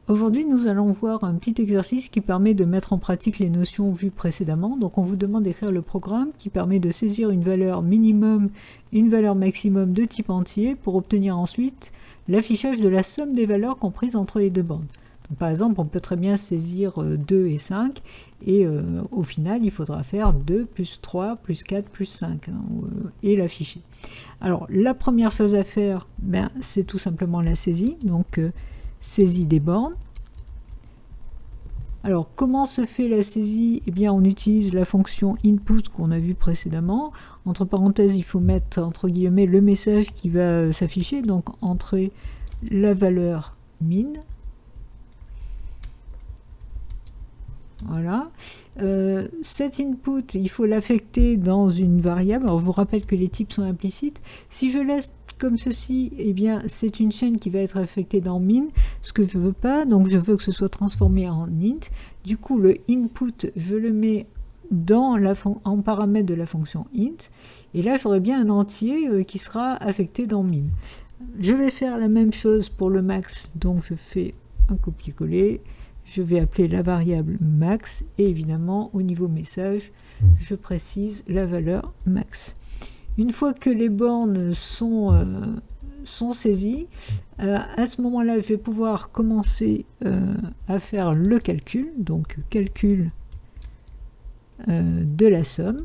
Aujourd'hui, nous allons voir un petit exercice qui permet de mettre en pratique les notions vues précédemment. Donc on vous demande d'écrire le programme qui permet de saisir une valeur minimum et une valeur maximum de type entier pour obtenir ensuite l'affichage de la somme des valeurs comprises entre les deux bandes. Donc, par exemple, on peut très bien saisir 2 et 5 et au final, il faudra faire 2 plus 3 plus 4 plus 5 et l'afficher. Alors la première chose à faire, c'est tout simplement la saisie. Donc saisie des bornes. Alors, comment se fait la saisie? Eh bien, on utilise la fonction input qu'on a vue précédemment. Entre parenthèses, il faut mettre, entre guillemets, le message qui va s'afficher. Donc, entrer la valeur min. Voilà. Cet input, il faut l'affecter dans une variable. Alors, je vous rappelle que les types sont implicites. Si je laisse comme ceci, eh bien, c'est une chaîne qui va être affectée dans min, ce que je veux pas, donc je veux que ce soit transformé en int. Du coup, le input, je le mets en paramètre de la fonction int, et là, j'aurai bien un entier qui sera affecté dans min. Je vais faire la même chose pour le max, donc je fais un copier-coller, je vais appeler la variable max, et évidemment, au niveau message, je précise la valeur max. Une fois que les bornes sont saisies, à ce moment-là, je vais pouvoir commencer à faire le calcul, donc calcul de la somme.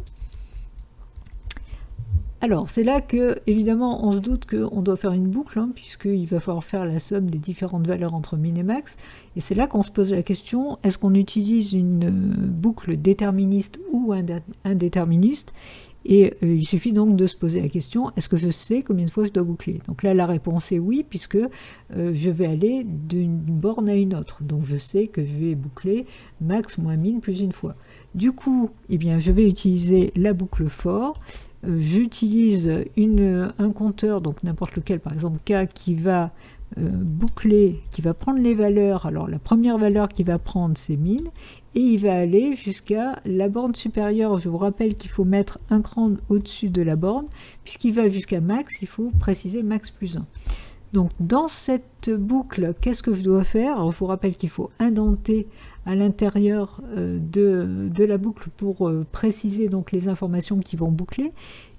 Alors, c'est là que, évidemment, on se doute qu'on doit faire une boucle, puisqu'il va falloir faire la somme des différentes valeurs entre min et max. Et c'est là qu'on se pose la question, est-ce qu'on utilise une boucle déterministe ou indéterministe? Et il suffit donc de se poser la question, est-ce que je sais combien de fois je dois boucler? Donc là, la réponse est oui, puisque je vais aller d'une borne à une autre. Donc je sais que je vais boucler max moins min plus une fois. Du coup, eh bien, je vais utiliser la boucle for. J'utilise un compteur, donc n'importe lequel, par exemple k, qui va boucler, qui va prendre les valeurs. Alors la première valeur qu'il va prendre, c'est min, et il va aller jusqu'à la borne supérieure. Je vous rappelle qu'il faut mettre un cran au-dessus de la borne, puisqu'il va jusqu'à max, il faut préciser max plus 1. Donc dans cette boucle, qu'est-ce que je dois faire? Alors, je vous rappelle qu'il faut indenter à l'intérieur de la boucle pour préciser donc les informations qui vont boucler.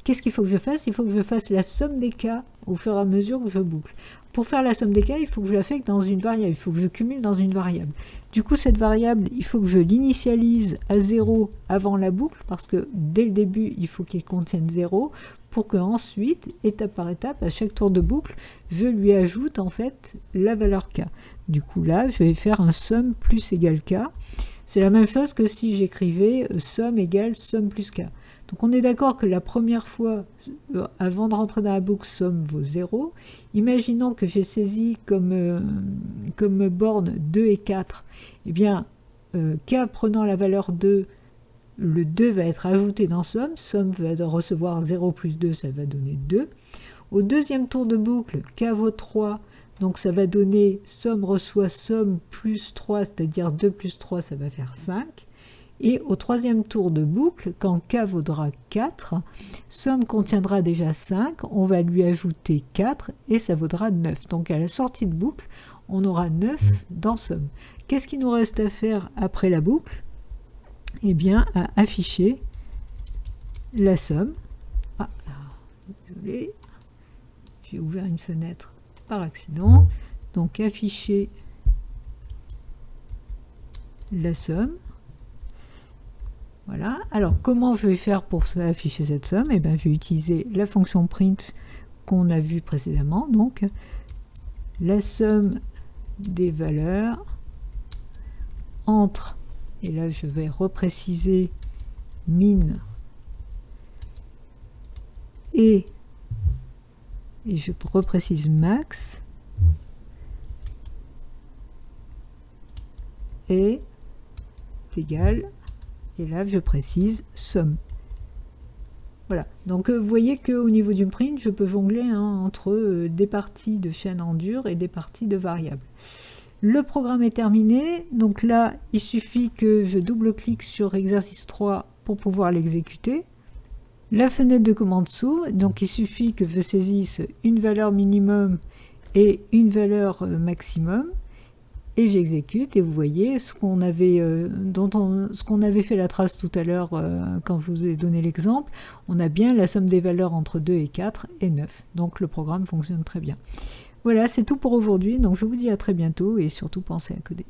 Qu'est-ce qu'il faut que je fasse? Il faut que je fasse la somme des cas au fur et à mesure que je boucle. Pour faire la somme des cas, il faut que je l'affecte dans une variable, il faut que je cumule dans une variable. Du coup, cette variable, il faut que je l'initialise à 0 avant la boucle, parce que dès le début, il faut qu'il contienne 0, pour qu'ensuite, étape par étape, à chaque tour de boucle, je lui ajoute en fait la valeur k. Du coup, là, je vais faire un somme plus égale k. C'est la même chose que si j'écrivais somme égale somme plus k. Donc on est d'accord que la première fois, avant de rentrer dans la boucle, somme vaut 0. Imaginons que j'ai saisi comme borne 2 et 4. Eh bien, k prenant la valeur 2, le 2 va être ajouté dans somme. Somme va recevoir 0 plus 2, ça va donner 2. Au deuxième tour de boucle, k vaut 3. Donc ça va donner somme reçoit somme plus 3, c'est-à-dire 2 plus 3, ça va faire 5. Et au troisième tour de boucle, quand k vaudra 4, somme contiendra déjà 5, on va lui ajouter 4 et ça vaudra 9. Donc à la sortie de boucle, on aura 9 dans somme. Qu'est-ce qu'il nous reste à faire après la boucle? Eh bien, à afficher la somme. Ah, désolé, j'ai ouvert une fenêtre par accident. Donc afficher la somme. Voilà. Alors, comment je vais faire pour afficher cette somme? Eh bien, je vais utiliser la fonction print qu'on a vue précédemment. Donc, la somme des valeurs entre, et là, je vais repréciser min et je reprécise max est égal. Et là, je précise somme. Voilà. Donc, vous voyez qu'au niveau du print, je peux jongler entre des parties de chaîne en dur et des parties de variables. Le programme est terminé. Donc là, il suffit que je double-clique sur exercice 3 pour pouvoir l'exécuter. La fenêtre de commande s'ouvre. Donc, il suffit que je saisisse une valeur minimum et une valeur maximum. et j'exécute, et vous voyez ce qu'on avait, ce qu'on avait fait la trace tout à l'heure quand je vous ai donné l'exemple. On a bien la somme des valeurs entre 2 et 4 et 9. Donc le programme fonctionne très bien. Voilà, c'est tout pour aujourd'hui. Donc je vous dis à très bientôt et surtout pensez à coder.